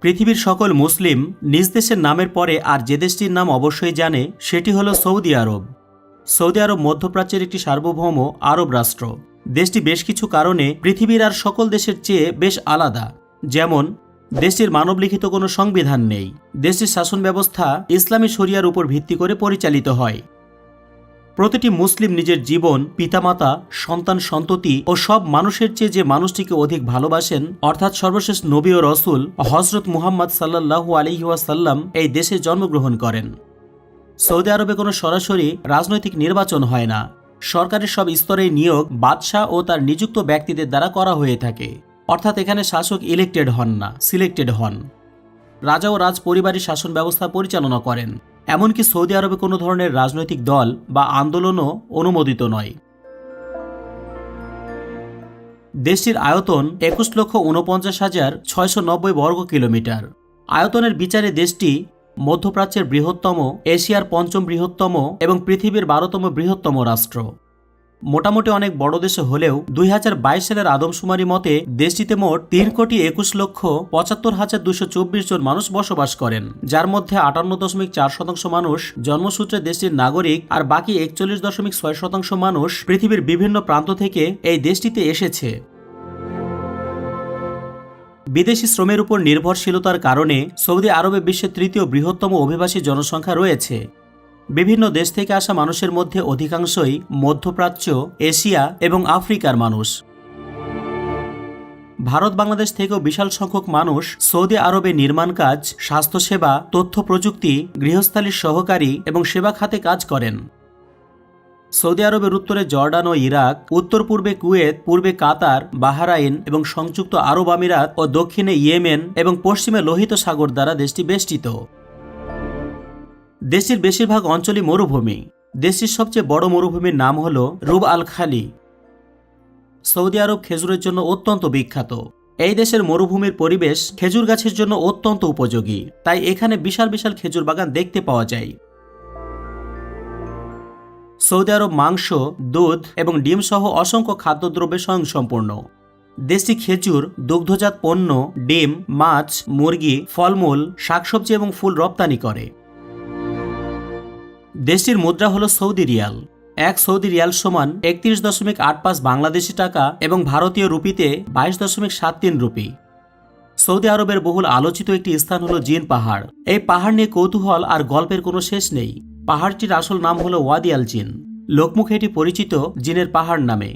পৃথিবীর সকল মুসলিম নিজ দেশের নামের পরে আর যে দেশটির নাম অবশ্যই জানে সেটি হলো সৌদি আরব। সৌদি আরব মধ্যপ্রাচ্যের একটি সার্বভৌম আরব রাষ্ট্র। দেশটি বেশ কিছু কারণে পৃথিবীর আর সকল দেশের চেয়ে বেশ আলাদা। যেমন, দেশটির মানবলিখিত কোনো সংবিধান নেই। দেশটির শাসন ব্যবস্থা ইসলামী শরিয়ার উপর ভিত্তি করে পরিচালিত হয়। প্রতিটি মুসলিম নিজের জীবন, পিতামাতা, সন্তান সন্ততি ও সব মানুষের চেয়ে যে মানুষটিকে অধিক ভালোবাসেন, অর্থাৎ সর্বশেষ নবী ও রসুল হজরত মুহাম্মদ সাল্লাল্লাহু আলাইহি ওয়াসাল্লাম এই দেশে জন্মগ্রহণ করেন। সৌদি আরবে কোনো সরাসরি রাজনৈতিক নির্বাচন হয় না। সরকারের সব স্তরে নিয়োগ বাদশাহ ও তার নিযুক্ত ব্যক্তিদের দ্বারা করা হয়ে থাকে, অর্থাৎ এখানে শাসক ইলেক্টেড হন না, সিলেক্টেড হন। রাজা ও রাজ পরিবারই শাসন ব্যবস্থা পরিচালনা করেন। এমনকি সৌদি আরবে কোনো ধরনের রাজনৈতিক দল বা আন্দোলনও অনুমোদিত নয়। দেশটির আয়তন 21,49,690 বর্গ কিলোমিটার। আয়তনের বিচারে দেশটি মধ্যপ্রাচ্যের বৃহত্তম, এশিয়ার পঞ্চম বৃহত্তম এবং পৃথিবীর 12তম বৃহত্তম রাষ্ট্র। মোটামুটি অনেক বড় দেশে হলেও 2022 সালের আদমশুমারি মতে দেশটিতে মোট 3,21,75,224 জন মানুষ বসবাস করেন, যার মধ্যে 58.4% মানুষ জন্মসূত্রে দেশটির নাগরিক আর বাকি 41.6% মানুষ পৃথিবীর বিভিন্ন প্রান্ত থেকে এই দেশটিতে এসেছে। বিদেশি শ্রমের উপর নির্ভরশীলতার কারণে সৌদি আরবে বিশ্বের তৃতীয় বৃহত্তম অভিবাসী জনসংখ্যা রয়েছে। বিভিন্ন দেশ থেকে আসা মানুষের মধ্যে অধিকাংশই মধ্যপ্রাচ্য, এশিয়া এবং আফ্রিকার মানুষ। ভারত, বাংলাদেশ থেকেও বিশাল সংখ্যক মানুষ সৌদি আরবে নির্মাণ কাজ, স্বাস্থ্যসেবা, তথ্য প্রযুক্তি, গৃহস্থালির সহকারী এবং সেবা খাতে কাজ করেন। সৌদি আরবের উত্তরে জর্ডান ও ইরাক, উত্তর পূর্বে কুয়েত, পূর্বে কাতার, বাহরাইন এবং সংযুক্ত আরব আমিরাত ও দক্ষিণে ইয়েমেন এবং পশ্চিমে লোহিত সাগর দ্বারা দেশটি বেষ্টিত। দেশটির বেশিরভাগ অঞ্চলই মরুভূমি। দেশটির সবচেয়ে বড় মরুভূমির নাম হল রুব আল খালি। সৌদি আরব খেজুরের জন্য অত্যন্ত বিখ্যাত। এই দেশের মরুভূমির পরিবেশ খেজুর গাছের জন্য অত্যন্ত উপযোগী, তাই এখানে বিশাল বিশাল খেজুর বাগান দেখতে পাওয়া যায়। সৌদি আরব মাংস, দুধ এবং ডিম সহ অসংখ্য খাদ্যদ্রব্যে স্বয়ংসম্পূর্ণ। দেশটি খেজুর, দুগ্ধজাত পণ্য, ডিম, মাছ, মুরগি, ফলমূল, শাকসবজি এবং ফুল রপ্তানি করে। দেশটির মুদ্রা হল সৌদি রিয়াল। এক সৌদি রিয়াল সমান 31.85 বাংলাদেশি টাকা এবং ভারতীয় রুপিতে 22.73 রুপি। সৌদি আরবের বহুল আলোচিত একটি স্থান হল জিন পাহাড়। এই পাহাড় নিয়ে কৌতূহল আর গল্পের কোনো শেষ নেই। পাহাড়টির আসল নাম হল ওয়াদি আল জিন। লোকমুখে এটি পরিচিত জিনের পাহাড় নামে।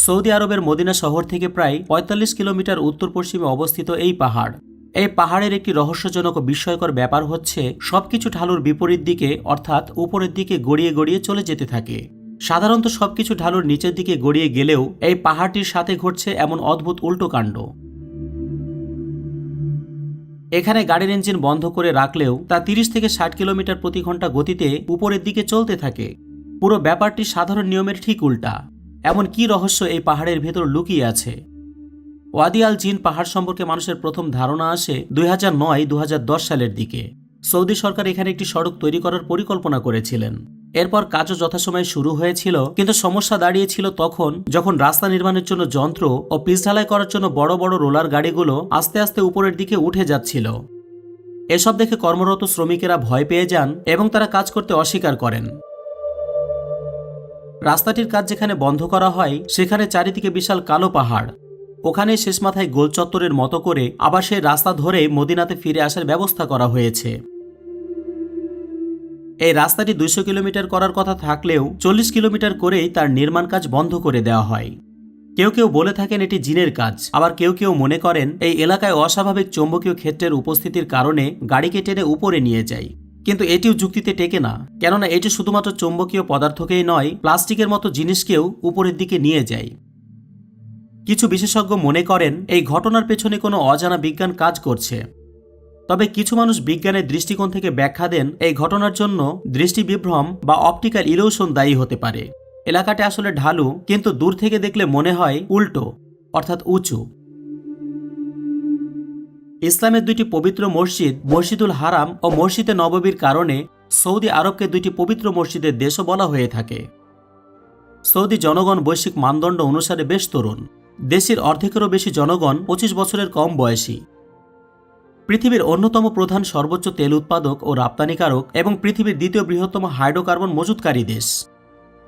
সৌদি আরবের মদিনা শহর থেকে প্রায় 45 কিলোমিটার উত্তর পশ্চিমে অবস্থিত এই পাহাড়। এই পাহাড়ের একটি রহস্যজনক ও বিস্ময়কর ব্যাপার হচ্ছে সবকিছু ঢালুর বিপরীত দিকে, অর্থাৎ উপরের দিকে গড়িয়ে গড়িয়ে চলে যেতে থাকে। সাধারণত সবকিছু ঢালুর নিচের দিকে গড়িয়ে গেলেও এই পাহাড়টির সাথে ঘটছে এমন অদ্ভুত উল্টো কাণ্ড। এখানে গাড়ির ইঞ্জিন বন্ধ করে রাখলেও তা 30 থেকে 60 কিলোমিটার প্রতি ঘন্টা গতিতে উপরের দিকে চলতে থাকে। পুরো ব্যাপারটি সাধারণ নিয়মের ঠিক উল্টা। এমন কি রহস্য এই পাহাড়ের ভেতর লুকিয়ে আছে? ওয়াদি আল জিন পাহাড় সম্পর্কে মানুষের প্রথম ধারণা আসে 2009-2010 সালের দিকে। সৌদি সরকার এখানে একটি সড়ক তৈরি করার পরিকল্পনা করেছিলেন। এরপর কাজও যথাসময়ে শুরু হয়েছিল, কিন্তু সমস্যা দাঁড়িয়েছিল তখন যখন রাস্তা নির্মাণের জন্য যন্ত্র ও পিচ ঢালাই করার জন্য বড় বড় রোলার গাড়িগুলো আস্তে আস্তে উপরের দিকে উঠে যাচ্ছিল। এসব দেখে কর্মরত শ্রমিকেরা ভয় পেয়ে যান এবং তারা কাজ করতে অস্বীকার করেন। রাস্তাটির কাজ যেখানে বন্ধ করা হয় সেখানে চারিদিকে বিশাল কালো পাহাড়। ওখানে শেষ মাথায় গোল চত্বরের মতো করে আবার সেই রাস্তা ধরে মদিনাতে ফিরে আসার ব্যবস্থা করা হয়েছে। এই রাস্তাটি 200 কিলোমিটার করার কথা থাকলেও 40 কিলোমিটার করেই তার নির্মাণ কাজ বন্ধ করে দেওয়া হয়। কেউ কেউ বলে থাকেন এটি জিনের কাজ, আবার কেউ কেউ মনে করেন এই এলাকায় অস্বাভাবিক চৌম্বকীয় ক্ষেত্রের উপস্থিতির কারণে গাড়িকে টেনে উপরে নিয়ে যায়। কিন্তু এটিও যুক্তিতে টেকে না, কেননা এটি শুধুমাত্র চৌম্বকীয় পদার্থকেই নয়, প্লাস্টিকের মতো জিনিসকেও উপরের দিকে নিয়ে যায়। কিছু বিশেষজ্ঞ মনে করেন এই ঘটনার পেছনে কোনো অজানা বিজ্ঞান কাজ করছে। তবে কিছু মানুষ বিজ্ঞানের দৃষ্টিকোণ থেকে ব্যাখ্যা দেন এই ঘটনার জন্য দৃষ্টিবিভ্রম বা অপটিক্যাল ইলিউশন দায়ী হতে পারে। এলাকাটি আসলে ঢালু, কিন্তু দূর থেকে দেখলে মনে হয় উল্টো, অর্থাৎ উঁচু। ইসলামের দুইটি পবিত্র মসজিদ, মসজিদুল হারাম ও মসজিদে নববীর কারণে সৌদি আরবকে দুইটি পবিত্র মসজিদের দেশও বলা হয়ে থাকে। সৌদি জনগণ বৈশ্বিক মানদণ্ড অনুসারে বেশ তরুণ। দেশের অর্ধেকেরও বেশি জনগণ 25 বছরের কম বয়সী। পৃথিবীর অন্যতম প্রধান সর্বোচ্চ তেল উৎপাদক ও রপ্তানিকারক এবং পৃথিবীর দ্বিতীয় বৃহত্তম হাইড্রোকার্বন মজুতকারী দেশ।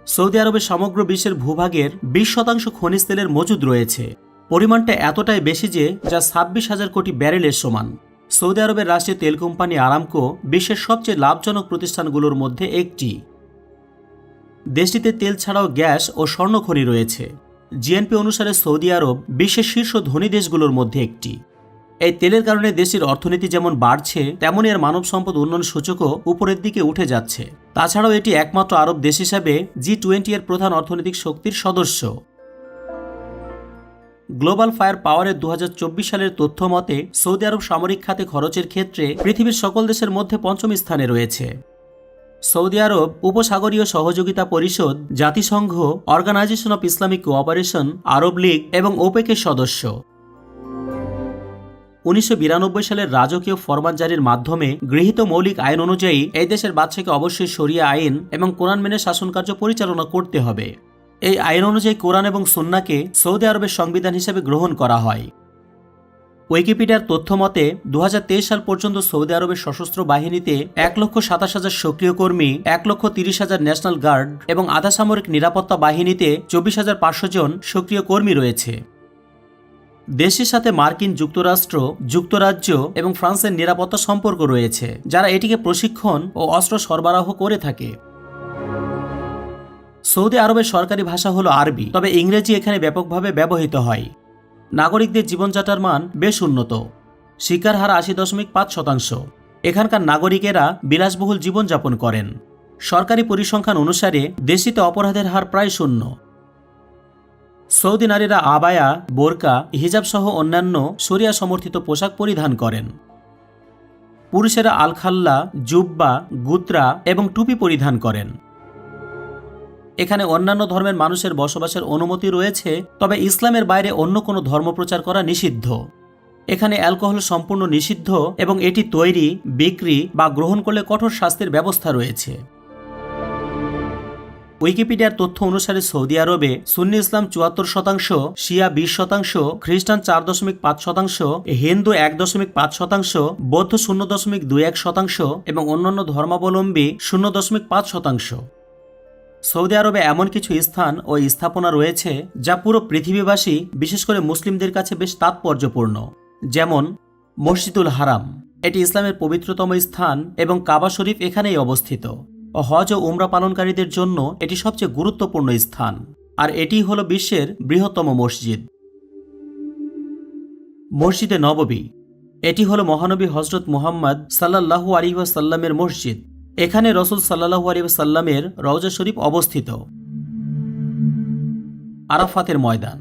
সৌদি আরবে সমগ্র বিশ্বের ভূভাগের 20% খনিজ তেলের মজুদ রয়েছে। পরিমাণটা এতটাই বেশি যে যা 26,000 কোটি ব্যারেলের সমান। সৌদি আরবের রাষ্ট্রীয় তেল কোম্পানি আরামকো বিশ্বের সবচেয়ে লাভজনক প্রতিষ্ঠানগুলোর মধ্যে একটি। দেশটিতে তেল ছাড়াও গ্যাস ও স্বর্ণ খনি রয়েছে। জিএনপি অনুসারে সৌদি আরব বিশ্বের শীর্ষ ধনী দেশগুলোর মধ্যে একটি। এই তেলের কারণে দেশটির অর্থনীতি যেমন বাড়ছে, তেমনই এর মানব সম্পদ উন্নয়ন সূচকও উপরের দিকে উঠে যাচ্ছে। তাছাড়াও এটি একমাত্র আরব দেশ হিসাবে G20 এর প্রধান অর্থনৈতিক শক্তির সদস্য। গ্লোবাল ফায়ার পাওয়ারের 2024 সালের তথ্য মতে সৌদি আরব সামরিক খাতে খরচের ক্ষেত্রে পৃথিবীর সকল দেশের মধ্যে 5ম স্থানে রয়েছে। সৌদি আরব উপসাগরীয় সহযোগিতা পরিষদ, জাতিসংঘ, অর্গানাইজেশন অফ ইসলামিক কোঅপারেশন, আরব লীগ এবং ওপেকের সদস্য। 1992 সালের রাজকীয় ফরমান জারির মাধ্যমে গৃহীত মৌলিক আইন অনুযায়ী এই দেশের বাদশাকে অবশ্যই শরিয়া আইন এবং কোরআন মেনে শাসনকার্য পরিচালনা করতে হবে। এই আইন অনুযায়ী কোরআন এবং সুন্নাহকে সৌদি আরবের সংবিধান হিসেবে গ্রহণ করা হয়। উইকিপিডিয়ার তথ্য মতে 2023 সাল পর্যন্ত সৌদি আরবের সশস্ত্র বাহিনীতে 1,27,000 সক্রিয় কর্মী, 1,30,000 ন্যাশনাল গার্ড এবং আধা সামরিক নিরাপত্তা বাহিনীতে 24,500 জন সক্রিয় কর্মী রয়েছে। দেশের সাথে মার্কিন যুক্তরাষ্ট্র, যুক্তরাজ্য এবং ফ্রান্সের নিরাপত্তা সম্পর্ক রয়েছে, যারা এটিকে প্রশিক্ষণ ও অস্ত্র সরবরাহ করে থাকে। সৌদি আরবের সরকারি ভাষা হলো আরবি, তবে ইংরেজি এখানে ব্যাপকভাবে ব্যবহৃত হয়। নাগরিকদের জীবনযাত্রার মান বেশ উন্নত। শিক্ষার হার 80.5%। এখানকার নাগরিকেরা বিলাসবহুল জীবনযাপন করেন। সরকারি পরিসংখ্যান অনুসারে দেশটিতে অপরাধের হার প্রায় 0। সৌদি নারীরা আবায়া, বোরকা, হিজাব সহ অন্যান্য শরিয়া সমর্থিত পোশাক পরিধান করেন। পুরুষেরা আলখাল্লা, জুব্বা, গুত্রা এবং টুপি পরিধান করেন। এখানে অন্যান্য ধর্মের মানুষের বসবাসের অনুমতি রয়েছে, তবে ইসলামের বাইরে অন্য কোনো ধর্ম প্রচার করা নিষিদ্ধ। এখানে অ্যালকোহল সম্পূর্ণ নিষিদ্ধ এবং এটি তৈরি, বিক্রি বা গ্রহণ করলে কঠোর শাস্তির ব্যবস্থা রয়েছে। উইকিপিডিয়ার তথ্য অনুসারে সৌদি আরবে সুন্নি ইসলাম 74%, শিয়া 20%, খ্রিস্টান 4.5%, হিন্দু 1.5%, বৌদ্ধ 0.21% এবং অন্যান্য ধর্মাবলম্বী 0.5%। সৌদি আরবে এমন কিছু স্থান ও স্থাপনা রয়েছে যা পুরো পৃথিবীবাসী, বিশেষ করে মুসলিমদের কাছে বেশ তাৎপর্যপূর্ণ। যেমন মসজিদুল হারাম, এটি ইসলামের পবিত্রতম স্থান এবং কাবা শরীফ এখানেই অবস্থিত। হজ ও উমরা পালনকারীদের জন্য এটি সবচেয়ে গুরুত্বপূর্ণ স্থান, আর এটি হল বিশ্বের বৃহত্তম মসজিদ। মসজিদে নববী, এটি হল মহানবী হযরত মুহাম্মদ সাল্লাল্লাহু আলাইহি ওয়াসাল্লামের মসজিদ। এখানে রসুল সাল্লাল্লাহু আলাইহি ওয়াসাল্লামের রওজা শরীফ অবস্থিত। আরাফাতের ময়দান,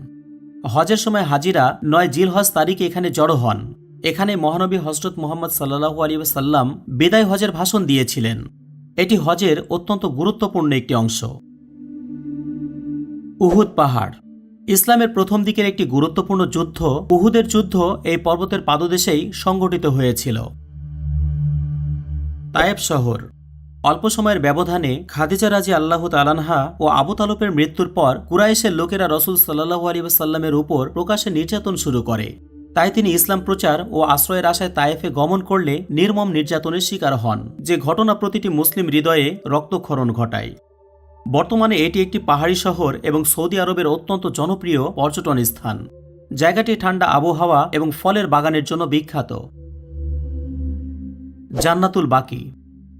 হজের সময় হাজিরা 9 জিলহজ তারিখে এখানে জড়ো হন। এখানে মহানবী হযরত মুহাম্মদ সাল্লাল্লাহু আলাইহি ওয়াসাল্লাম বিদায় হজের ভাষণ দিয়েছিলেন। এটি হজের অত্যন্ত গুরুত্বপূর্ণ একটি অংশ। উহুদ পাহাড়, ইসলামের প্রথম দিকের একটি গুরুত্বপূর্ণ যুদ্ধ উহুদের যুদ্ধ এই পর্বতের পাদদেশেই সংঘটিত হয়েছিল। তায়েব শহর, অল্প সময়ের ব্যবধানে খাদিজা রাদিয়াল্লাহু তাআলা আনহা ও আবু তালেবের মৃত্যুর পর কুরাইশের লোকেরা রাসূল সাল্লাল্লাহু আলাইহি ওয়াসাল্লামের উপর প্রকাশ্যে নির্যাতন শুরু করে। তাই তিনি ইসলাম প্রচার ও আশ্রয়ের আশায় তায়েফে গমন করলে নির্মম নির্যাতনের শিকার হন, যে ঘটনা প্রতিটি মুসলিম হৃদয়ে রক্তক্ষরণ ঘটায়। বর্তমানে এটি একটি পাহাড়ি শহর এবং সৌদি আরবের অত্যন্ত জনপ্রিয় পর্যটন স্থান। জায়গাটি ঠান্ডা আবহাওয়া এবং ফলের বাগানের জন্য বিখ্যাত। জান্নাতুল বাকি,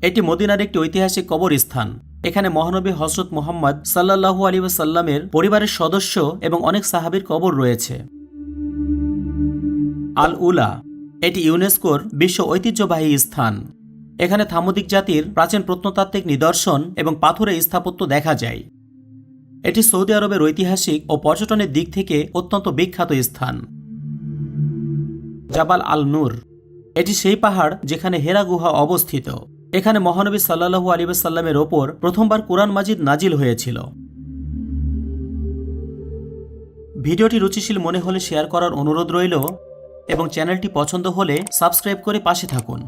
এটি মদিনার একটি ঐতিহাসিক কবরস্থান। এখানে মহানবী হযরত মুহাম্মদ সাল্লাল্লাহু আলাইহি ওয়াসাল্লামের পরিবারের সদস্য এবং অনেক সাহাবীর কবর রয়েছে। আল উলা, এটি ইউনেস্কোর বিশ্ব ঐতিহ্যবাহী স্থান। এখানে থামুদিক জাতির প্রাচীন প্রত্নতাত্ত্বিক নিদর্শন এবং পাথরের স্থাপত্য দেখা যায়। এটি সৌদি আরবের ঐতিহাসিক ও পর্যটনের দিক থেকে অত্যন্ত বিখ্যাত স্থান। জাবাল আল নূর, এটি সেই পাহাড় যেখানে হেরা গুহা অবস্থিত। এখানে মহানবী সাল্লাল্লাহু আলাইহি ওয়াসাল্লামের ওপর প্রথমবার কুরআন মাজিদ নাজিল হয়েছিল। ভিডিওটি রুচিশীল মনে হলে শেয়ার করার অনুরোধ রইল এবং চ্যানেলটি পছন্দ হলে সাবস্ক্রাইব করে পাশে থাকুন।